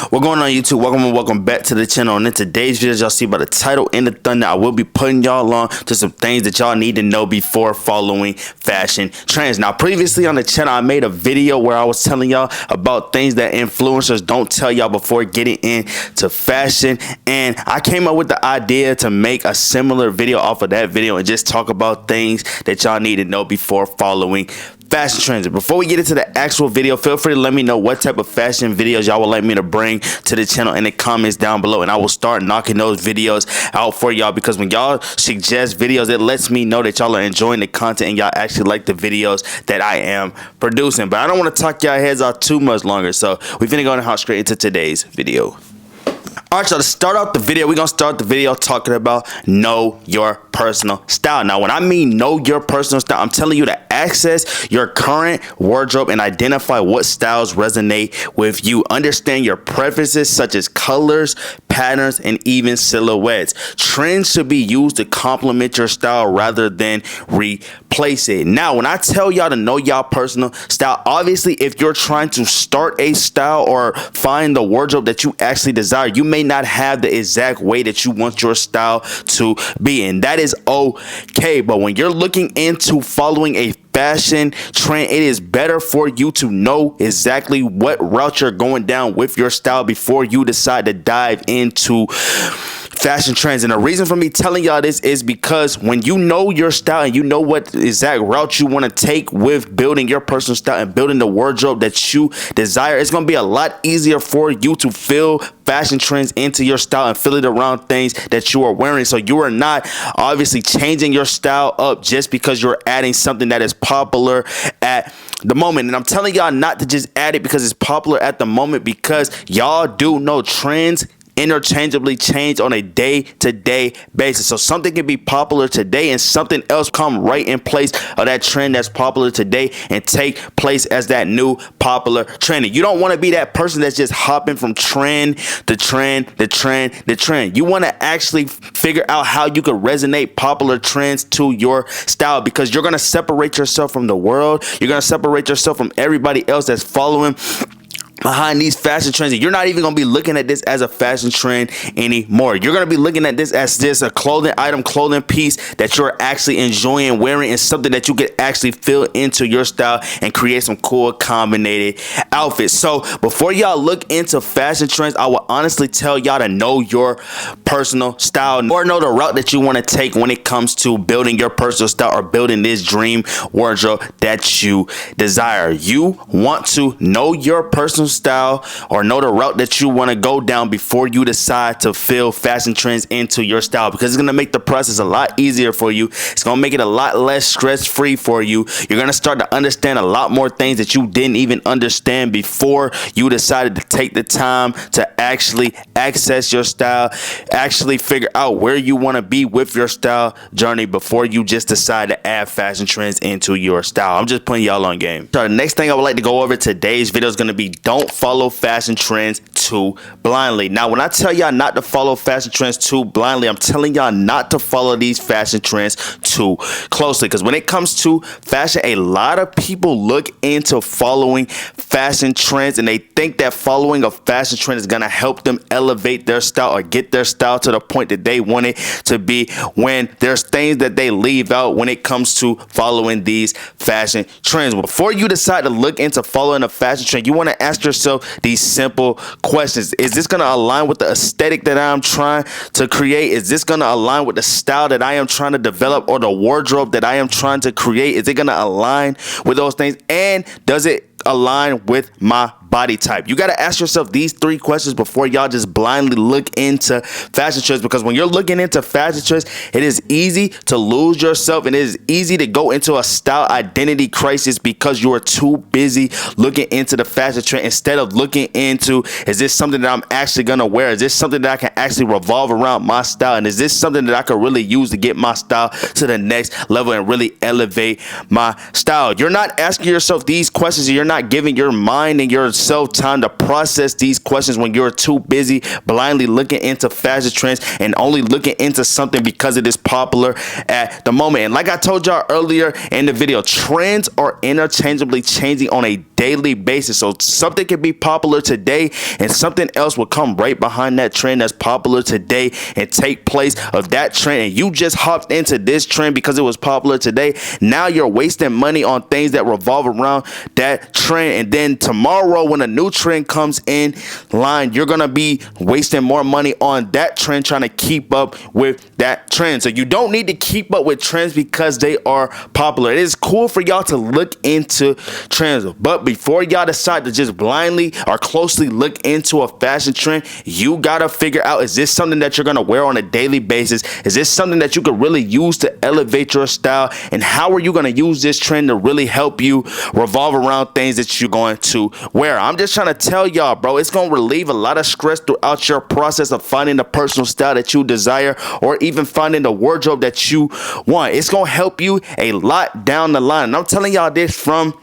What's going on, YouTube? Welcome back to the channel. And in today's video, y'all see by the title and the thumbnail, I will be putting y'all on to some things that y'all need to know before following fashion trends. Now, previously on the channel, I made a video where I was telling y'all about things that influencers don't tell y'all before getting into fashion, and I came up with the idea to make a similar video off of that video and just talk about things that y'all need to know before following fashion trends. Before we get into the actual video, feel free to let me know what type of fashion videos y'all would like me to bring to the channel in the comments down below, and I will start knocking those videos out for y'all, because when y'all suggest videos, it lets me know that y'all are enjoying the content and y'all actually like the videos that I am producing. But I don't want to talk y'all heads out too much longer, so we're finna go and hop straight into today's video. Alright, so to start out the video, we're gonna start the video talking about know your personal style. Now, when I mean know your personal style, I'm telling you to access your current wardrobe and identify what styles resonate with you. Understand your preferences such as colors, patterns, and even silhouettes. Trends should be used to complement your style rather than replace it. Now, when I tell y'all to know y'all personal style, obviously if you're trying to start a style or find the wardrobe that you actually desire, you may not have the exact way that you want your style to be, and that is okay. But when you're looking into following a fashion trend, it is better for you to know exactly what route you're going down with your style before you decide to dive into fashion trends. And the reason for me telling y'all this is because when you know your style and you know what exact route you want to take with building your personal style and building the wardrobe that you desire, it's going to be a lot easier for you to fill fashion trends into your style and fill it around things that you are wearing. So you are not obviously changing your style up just because you're adding something that is popular at the moment. And I'm telling y'all not to just add it because it's popular at the moment, because y'all do know trends interchangeably change on a day-to-day basis. So something can be popular today and something else come right in place of that trend that's popular today and take place as that new popular trend. And you don't want to be that person that's just hopping from trend to trend to trend to trend. You want to actually figure out how you could resonate popular trends to your style, because you're going to separate yourself from the world. You're going to separate yourself from everybody else that's following behind these fashion trends, and you're not even going to be looking at this as a fashion trend anymore. You're going to be looking at this as just a clothing item, clothing piece that you're actually enjoying wearing, and something that you could actually fill into your style and create some cool combinated outfits. So before y'all look into fashion trends, I will honestly tell y'all to know your personal style, or know the route that you want to take when it comes to building your personal style or building this dream wardrobe that you desire. You want to know your personal style or know the route that you want to go down before you decide to fill fashion trends into your style, because it's going to make the process a lot easier for you. It's going to make it a lot less stress-free for you. You're going to start to understand a lot more things that you didn't even understand before you decided to take the time to actually access your style, actually figure out where you want to be with your style journey before you just decide to add fashion trends into your style. I'm just putting y'all on game. So the next thing I would like to go over today's video is going to be don't follow fashion trends too blindly. Now, when I tell y'all not to follow fashion trends too blindly, I'm telling y'all not to follow these fashion trends too closely, because when it comes to fashion, a lot of people look into following fashion trends and they think that following a fashion trend is going to help them elevate their style or get their style to the point that they want it to be, when there's things that they leave out when it comes to following these fashion trends. Before you decide to look into following a fashion trend, you want to ask yourself these simple questions. Is this going to align with the aesthetic that I'm trying to create? Is this going to align with the style that I am trying to develop or the wardrobe that I am trying to create? Is it going to align with those things? And does it align with my body type? You got to ask yourself these three questions before y'all just blindly look into fashion trends, because when you're looking into fashion trends, it is easy to lose yourself and it is easy to go into a style identity crisis because you are too busy looking into the fashion trend instead of looking into, is this something that I'm actually going to wear? Is this something that I can actually revolve around my style? And is this something that I could really use to get my style to the next level and really elevate my style? You're not asking yourself these questions, and you're not giving your mind and your yourself time to process these questions when you're too busy blindly looking into fashion trends and only looking into something because it is popular at the moment. And like I told y'all earlier in the video, trends are interchangeably changing on a daily basis. So something can be popular today and something else will come right behind that trend that's popular today and take place of that trend. And you just hopped into this trend because it was popular today. Now you're wasting money on things that revolve around that trend. And then tomorrow when a new trend comes in line, you're going to be wasting more money on that trend trying to keep up with that trend. So you don't need to keep up with trends because they are popular. It is cool for y'all to look into trends, but before y'all decide to just blindly or closely look into a fashion trend, you gotta figure out, is this something that you're gonna wear on a daily basis? Is this something that you could really use to elevate your style? And how are you gonna use this trend to really help you revolve around things that you're going to wear? I'm just trying to tell y'all, bro, it's gonna relieve a lot of stress throughout your process of finding the personal style that you desire or even finding the wardrobe that you want. It's gonna help you a lot down the line. And I'm telling y'all this from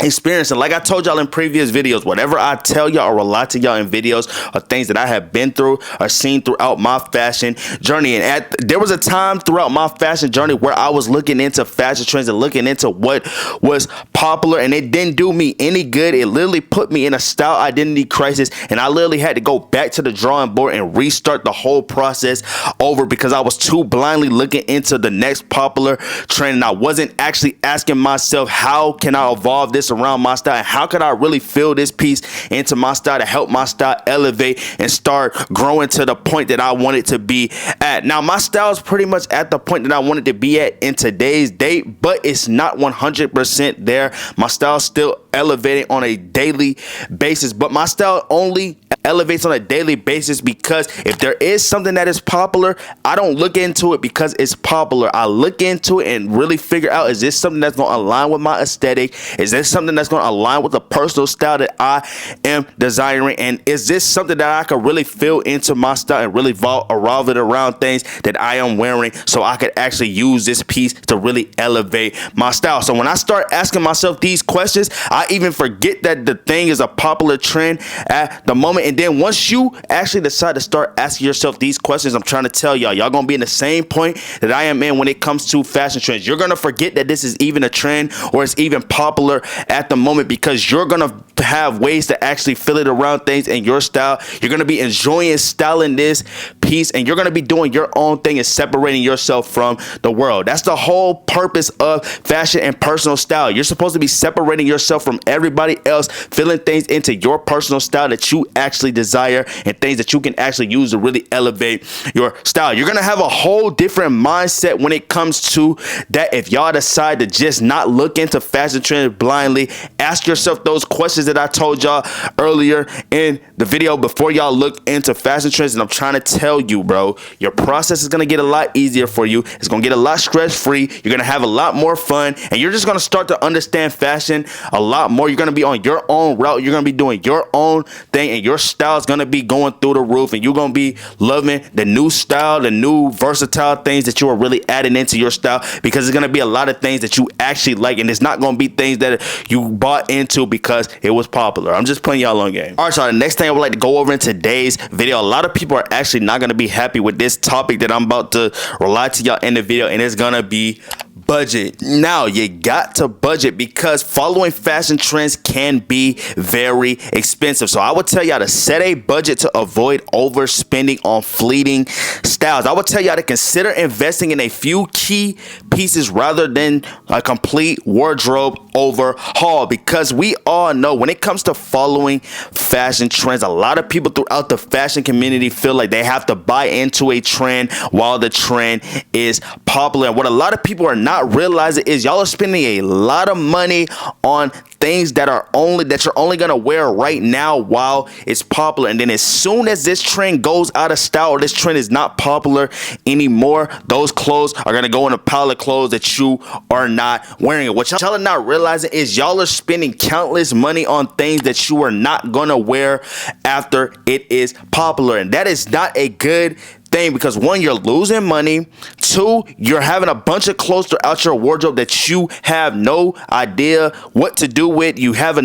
experience. And like I told y'all in previous videos, whatever I tell y'all or rely to y'all in videos are things that I have been through or seen throughout my fashion journey. And there was a time throughout my fashion journey where I was looking into fashion trends and looking into what was popular, and it didn't do me any good. It literally put me in a style identity crisis, and I literally had to go back to the drawing board and restart the whole process over because I was too blindly looking into the next popular trend, and I wasn't actually asking myself, how can I evolve this around my style, and how could I really fill this piece into my style to help my style elevate and start growing to the point that I want it to be at. Now my style is pretty much at the point that I want it to be at in today's date, but it's not 100% there. My style is still elevating on a daily basis, but my style only elevates on a daily basis because if there is something that is popular, I don't look into it because it's popular. I look into it and really figure out, is this something that's going to align with my aesthetic? Is this something that's going to align with the personal style that I am desiring? And is this something that I could really fill into my style and really revolve it around things that I am wearing so I could actually use this piece to really elevate my style? So when I start asking myself these questions, I even forget that the thing is a popular trend at the moment. And then once you actually decide to start asking yourself these questions, I'm trying to tell y'all going to be in the same point that I am in when it comes to fashion trends. You're going to forget that this is even a trend or it's even popular at the moment because you're going to have ways to actually fill it around things in your style. You're going to be enjoying styling this piece, and you're going to be doing your own thing and separating yourself from the world. That's the whole purpose of fashion and personal style. You're supposed to be separating yourself from everybody else, filling things into your personal style that you actually desire and things that you can actually use to really elevate your style. You're going to have a whole different mindset when it comes to that if y'all decide to just not look into fashion trends blindly. Ask yourself those questions that I told y'all earlier in the video before y'all look into fashion trends. And I'm trying to tell you, bro, your process is going to get a lot easier for you. It's going to get a lot stress-free. You're going to have a lot more fun, and you're just going to start to understand fashion a lot more. You're going to be on your own route. You're going to be doing your own thing, and your style is going to be going through the roof, and you're going to be loving the new style, the new versatile things that you are really adding into your style, because it's going to be a lot of things that you actually like, and it's not going to be things that you bought into because it was popular. I'm just playing y'all on game. All right, so the next thing I would like to go over in today's video, a lot of people are actually not going to be happy with this topic that I'm about to relate to y'all in the video, and it's going to be budget. Now you got to budget because following fashion trends can be very expensive. So I would tell y'all to set a budget to avoid overspending on fleeting styles. I would tell y'all to consider investing in a few key pieces rather than a complete wardrobe overhaul, because we all know when it comes to following fashion trends, a lot of people throughout the fashion community feel like they have to buy into a trend while the trend is popular. And what a lot of people are not realizing is y'all are spending a lot of money on things that you're only gonna wear right now while it's popular, and then as soon as this trend goes out of style or this trend is not popular anymore, those clothes are gonna go in a pile of clothes that you are not wearing. What y'all are not realizing is y'all are spending countless money on things that you are not gonna wear after it is popular, and that is not a good thing, because one, you're losing money. Two, you're having a bunch of clothes throughout your wardrobe that you have no idea what to do with. You have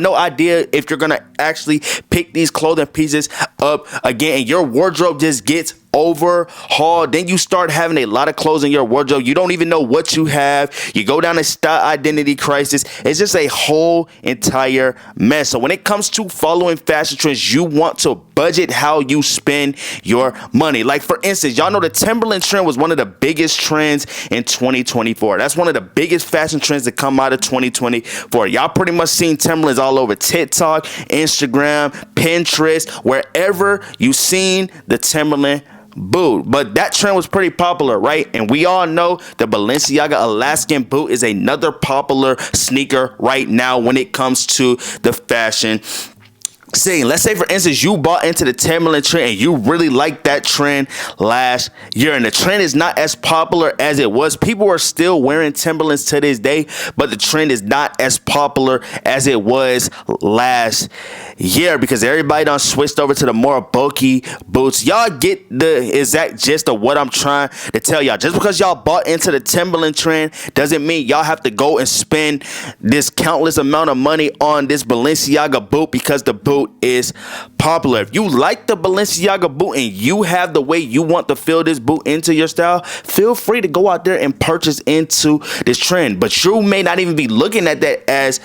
no idea if you're gonna actually pick these clothing pieces up again, and your wardrobe just gets overhauled. Then you start having a lot of clothes in your wardrobe. You don't even know what you have. You go down a style identity crisis. It's just a whole entire mess. So when it comes to following fashion trends, you want to budget how you spend your money. Like, for instance, y'all know the Timberland trend was one of the biggest trends in 2024. That's one of the biggest fashion trends that come out of 2024. Y'all pretty much seen Timberlands all over TikTok, Instagram, Pinterest, wherever you seen the Timberland boot. But that trend was pretty popular, right? And we all know the Balenciaga Alaskan boot is another popular sneaker right now when it comes to the fashion scene. Let's say, for instance, you bought into the Timberland trend and you really liked that trend last year, and the trend is not as popular as it was. People are still wearing Timberlands to this day, but the trend is not as popular as it was last year because everybody done switched over to the more bulky boots. Y'all get the exact gist of what I'm trying to tell y'all. Just because y'all bought into the Timberland trend doesn't mean y'all have to go and spend this countless amount of money on this Balenciaga boot because the boot is popular. If you like the Balenciaga boot and you have the way you want to fill this boot into your style, feel free to go out there and purchase into this trend. But you may not even be looking at that as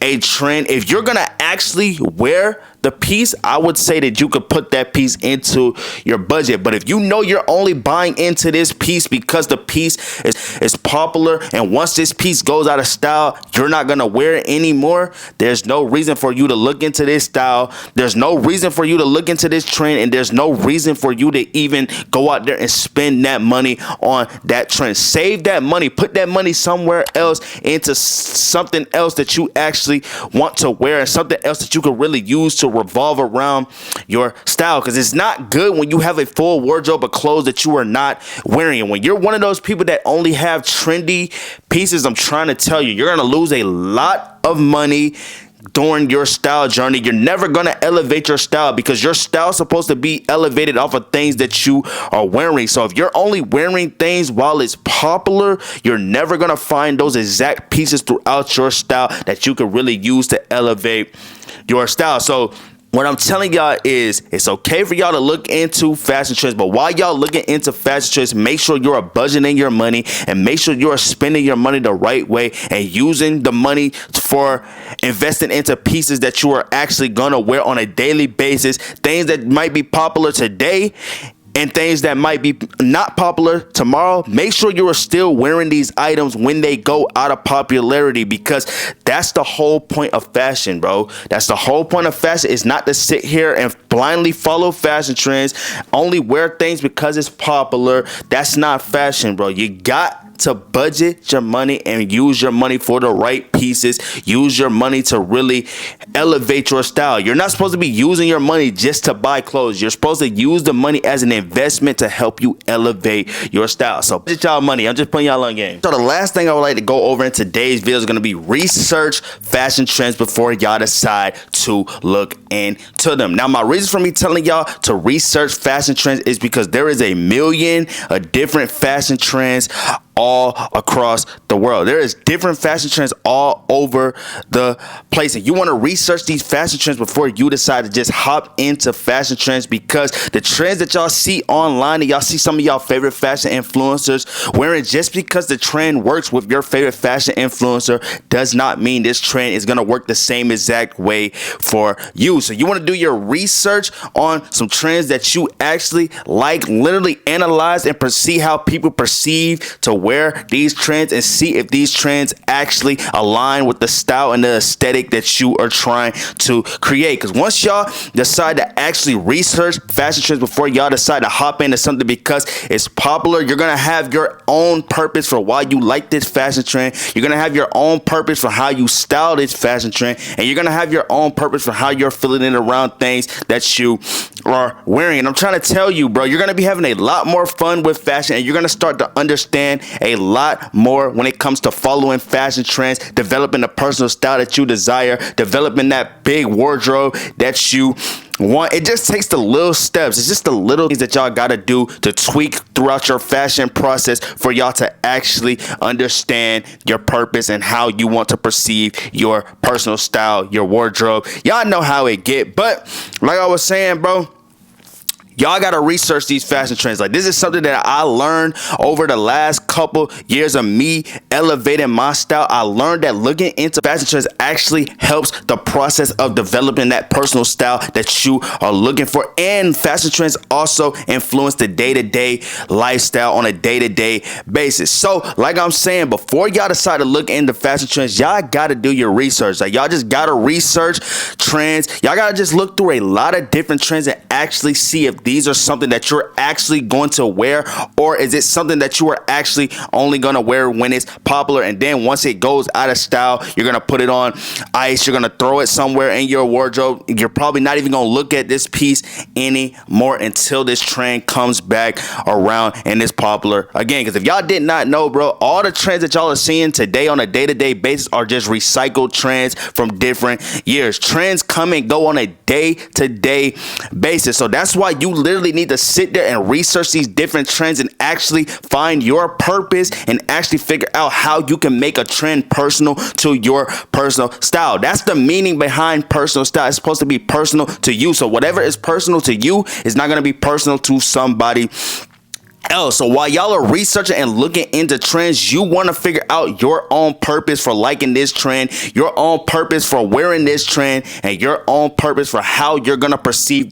a trend. If you're gonna actually wear the piece, I would say that you could put that piece into your budget. But if you know you're only buying into this piece because the piece is popular, and once this piece goes out of style, you're not gonna wear it anymore, there's no reason for you to look into this style. There's no reason for you to look into this trend, and there's no reason for you to even go out there and spend that money on that trend. Save that money, put that money somewhere else into something else that you actually want to wear, and something else that you could really use to revolve around your style. Because it's not good when you have a full wardrobe of clothes that you are not wearing. And when you're one of those people that only have trendy pieces, I'm trying to tell you, you're going to lose a lot of money during your style journey. You're never going to elevate your style because your style is supposed to be elevated off of things that you are wearing. So if you're only wearing things while it's popular, you're never going to find those exact pieces throughout your style that you can really use to elevate your style. So what I'm telling y'all is it's okay for y'all to look into fashion trends, but while y'all looking into fashion trends, make sure you are budgeting your money and make sure you are spending your money the right way and using the money for investing into pieces that you are actually gonna wear on a daily basis, things that might be popular today and things that might be not popular tomorrow. Make sure you are still wearing these items when they go out of popularity, because that's the whole point of fashion, bro. That's the whole point of fashion, is not to sit here and blindly follow fashion trends, only wear things because it's popular. That's not fashion, bro. You got to budget your money and use your money for the right pieces. Use your money to really elevate your style. You're not supposed to be using your money just to buy clothes. You're supposed to use the money as an investment to help you elevate your style. So budget y'all money. I'm just putting y'all on game. So the last thing I would like to go over in today's video is going to be research fashion trends before y'all decide to look into them. Now, my reason for me telling y'all to research fashion trends is because there is a million different fashion trends all across the world. There is different fashion trends all over the place, and you want to research these fashion trends before you decide to just hop into fashion trends, because the trends that y'all see online and y'all see some of y'all favorite fashion influencers wearing, just because the trend works with your favorite fashion influencer does not mean this trend is going to work the same exact way for you. So you want to do your research on some trends that you actually like, literally analyze and see how people perceive to wear these trends, and see if these trends actually align with the style and the aesthetic that you are trying to create. Because once y'all decide to actually research fashion trends before y'all decide to hop into something because it's popular, you're gonna have your own purpose for why you like this fashion trend. You're gonna have your own purpose for how you style this fashion trend, and you're gonna have your own purpose for how you're feeling it around things that you are wearing. And I'm trying to tell you, bro, you're gonna be having a lot more fun with fashion, and you're gonna start to understand a lot more when it comes to following fashion trends, developing the personal style that you desire, developing that big wardrobe that you it just takes the little steps. It's just the little things that y'all gotta do to tweak throughout your fashion process for y'all to actually understand your purpose and how you want to perceive your personal style, your wardrobe. Y'all know how it get, but like I was saying, bro, y'all gotta research these fashion trends. Like, this is something that I learned over the last couple years of me elevating my style. I learned that looking into fashion trends actually helps the process of developing that personal style that you are looking for. And fashion trends also influence the day-to-day lifestyle on a day-to-day basis. So like I'm saying, before y'all decide to look into fashion trends, y'all gotta do your research. Like, y'all just gotta research trends. Y'all gotta just look through a lot of different trends and actually see if these are something that you're actually going to wear, or is it something that you are actually only going to wear when it's popular, and then once it goes out of style, you're going to put it on ice, you're going to throw it somewhere in your wardrobe. You're probably not even going to look at this piece anymore until this trend comes back around and it's popular again. Because if y'all did not know, bro, all the trends that y'all are seeing today on a day-to-day basis are just recycled trends from different years. Trends come and go on a day-to-day basis. So that's why you literally need to sit there and research these different trends and actually find your purpose and actually figure out how you can make a trend personal to your personal style. That's the meaning behind personal style. It's supposed to be personal to you. So whatever is personal to you is not going to be personal to somebody else. So while y'all are researching and looking into trends, you want to figure out your own purpose for liking this trend, your own purpose for wearing this trend, and your own purpose for how you're going to perceive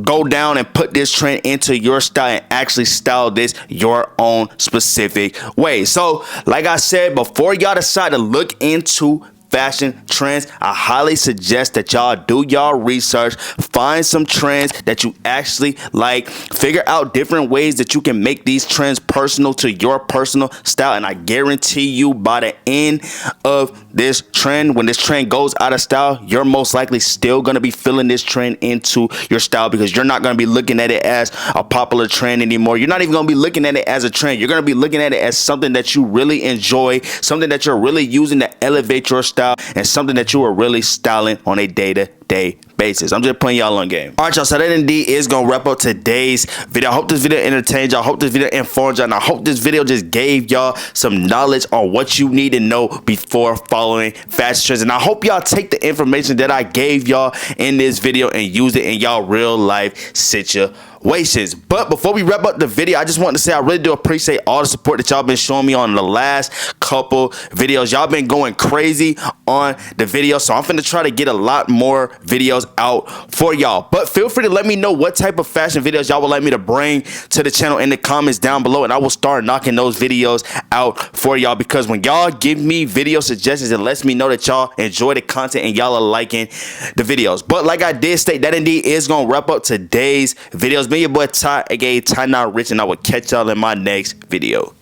go down and put this trend into your style and actually style this your own specific way. So like I said, before y'all decide to look into fashion trends, I highly suggest that y'all do y'all research, find some trends that you actually like, figure out different ways that you can make these trends personal to your personal style, and I guarantee you by the end of this trend, when this trend goes out of style, you're most likely still going to be feeling this trend into your style, because you're not going to be looking at it as a popular trend anymore. You're not even going to be looking at it as a trend. You're going to be looking at it as something that you really enjoy, something that you're really using to elevate your style, and something that you are really styling on a day-to-day basis. I'm just putting y'all on game. All right, y'all, so that indeed is gonna wrap up today's video. I hope this video entertained y'all. I hope this video informed y'all, and I hope this video just gave y'all some knowledge on what you need to know before following fashion trends. And I hope y'all take the information that I gave y'all in this video and use it in y'all real life situations. But before we wrap up the video, I just want to say I really do appreciate all the support that y'all been showing me on the last couple videos. Y'all been going crazy on the video, so I'm finna try to get a lot more videos out for y'all. But feel free to let me know what type of fashion videos y'all would like me to bring to the channel in the comments down below, and I will start knocking those videos out for y'all, because when y'all give me video suggestions, it lets me know that y'all enjoy the content and y'all are liking the videos. But like I did state, that indeed is gonna wrap up today's videos. Been your boy Ty, aka Ty Not Rich, and I will catch y'all in my next video.